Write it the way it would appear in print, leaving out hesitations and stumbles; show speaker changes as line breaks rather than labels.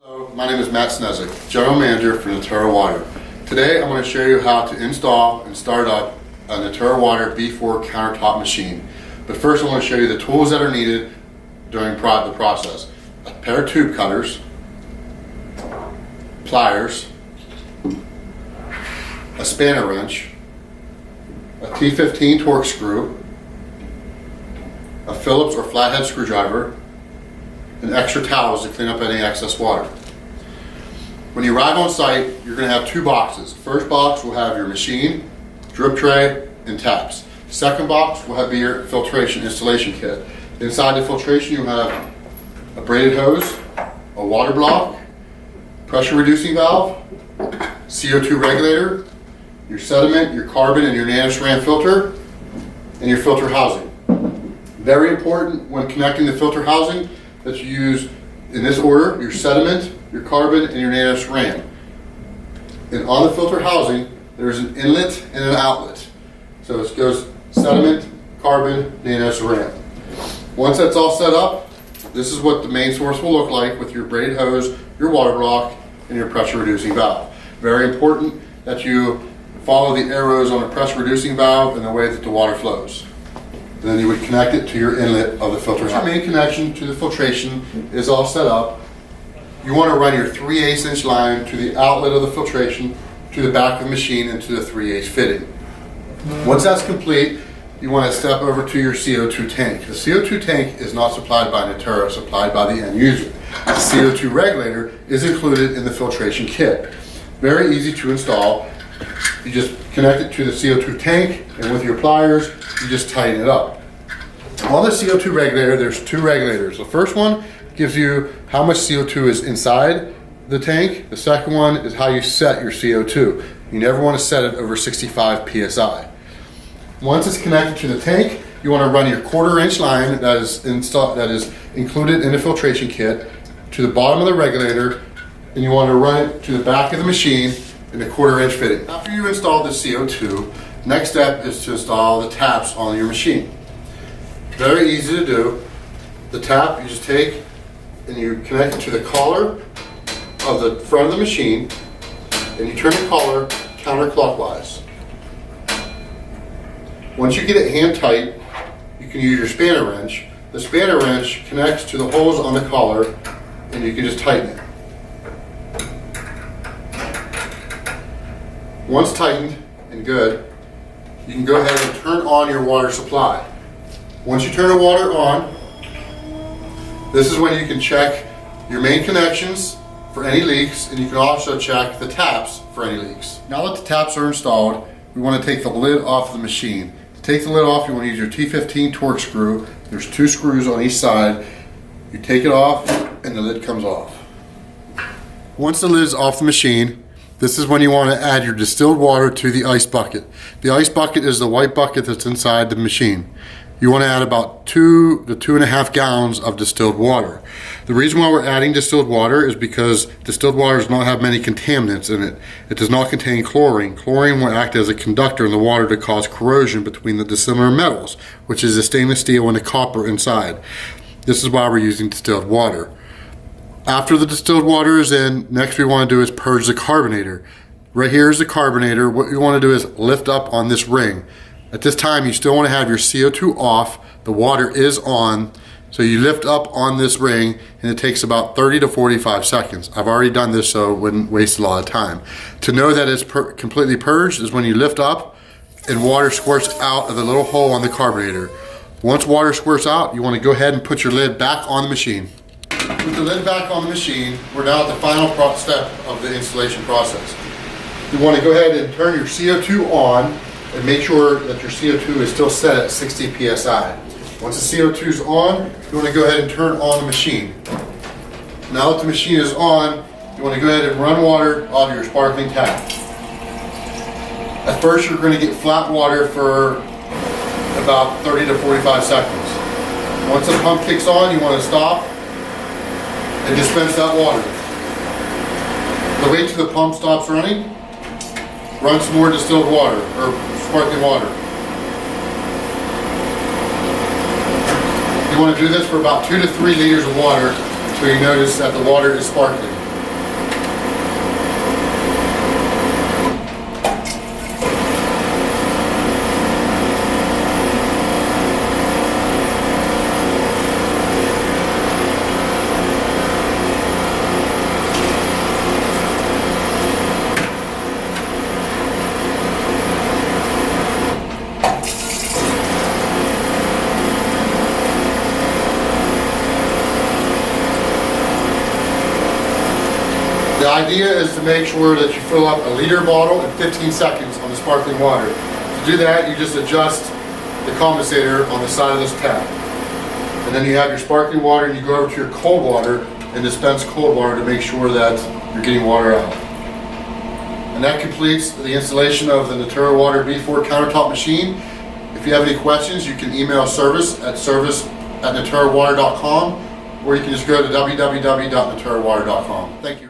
Hello, my name is Matt Snezik, General Manager for Natura Water. Today I'm going to show you how to install and start up a Natura Water B4 countertop machine. But first I want to show you the tools that are needed during the process. A pair of tube cutters, pliers, a spanner wrench, a T15 torque screw, a Phillips or flathead screwdriver, and extra towels to clean up any excess water. When you arrive on site, you're going to have two boxes. The first box will have your machine, drip tray, and taps. The second box will have your filtration installation kit. Inside the filtration you have a braided hose, a water block, pressure reducing valve, CO2 regulator, your sediment, your carbon, and your nanostrand filter, and your filter housing. Very important when connecting the filter housing that you use in this order: your sediment, your carbon, and your nanostrand. And on the filter housing, there's an inlet and an outlet. So it goes sediment, carbon, nanostrand. Once that's all set up, this is what the main source will look like with your braided hose, your water block, and your pressure reducing valve. Very important that you follow the arrows on the pressure reducing valve in the way that the water flows. Then you would connect it to your inlet of the filter. Once your main connection to the filtration is all set up, you want to run your 3/8 inch line to the outlet of the filtration, to the back of the machine, and to the 3/8 fitting. Once that's complete, you want to step over to your CO2 tank. The CO2 tank is not supplied by Natura, it's supplied by the end user. The CO2 regulator is included in the filtration kit. Very easy to install. You just connect it to the CO2 tank, and with your pliers, you just tighten it up. On the CO2 regulator, there's two regulators. The first one gives you how much CO2 is inside the tank. The second one is how you set your CO2. You never want to set it over 65 PSI. Once it's connected to the tank, you want to run your 1/4 inch line that is included in the filtration kit to the bottom of the regulator, and you want to run it to the back of the machine in the 1/4 inch fitting. After you install the CO2, next step is to install the taps on your machine. Very easy to do. The tap you just take and you connect it to the collar of the front of the machine, and you turn the collar counterclockwise. Once you get it hand tight, you can use your spanner wrench. The spanner wrench connects to the holes on the collar, and you can just tighten it. Once tightened and good, you can go ahead and turn on your water supply. Once you turn the water on, this is when you can check your main connections for any leaks, and you can also check the taps for any leaks. Now that the taps are installed, we want to take the lid off of the machine. To take the lid off, you want to use your T15 torque screw. There's 2 screws on each side. You take it off and the lid comes off. Once the lid is off the machine, this is when you want to add your distilled water to the ice bucket. The ice bucket is the white bucket that's inside the machine. You want to add about 2 to 2.5 gallons of distilled water. The reason why we're adding distilled water is because distilled water does not have many contaminants in it. It does not contain chlorine. Chlorine will act as a conductor in the water to cause corrosion between the dissimilar metals, which is the stainless steel and the copper inside. This is why we're using distilled water. After the distilled water is in, next we want to do is purge the carbonator. Right here is the carbonator. What you want to do is lift up on this ring. At this time, you still want to have your CO2 off. The water is on. So you lift up on this ring, and it takes about 30 to 45 seconds. I've already done this, so it wouldn't waste a lot of time. To know that it's completely purged is when you lift up and water squirts out of the little hole on the carbonator. Once water squirts out, you want to go ahead and put your lid back on the machine. With the lid back on the machine, we're now at the final step of the installation process. You want to go ahead and turn your CO2 on and make sure that your CO2 is still set at 60 PSI. Once the CO2 is on, you want to go ahead and turn on the machine. Now that the machine is on, you want to go ahead and run water out of your sparkling tap. At first, you're going to get flat water for about 30 to 45 seconds. Once the pump kicks on, you want to stop and dispense that water. The wait till the pump stops running, run some more distilled water or sparkling water. You want to do this for about 2 to 3 liters of water until you notice that the water is sparkling. The idea is to make sure that you fill up a liter bottle in 15 seconds on the sparkling water. To do that, you just adjust the compensator on the side of this tap. And then you have your sparkling water, and you go over to your cold water and dispense cold water to make sure that you're getting water out. And that completes the installation of the Natura Water B4 countertop machine. If you have any questions, you can email service@naturawater.com, or you can just go to www.naturawater.com. Thank you.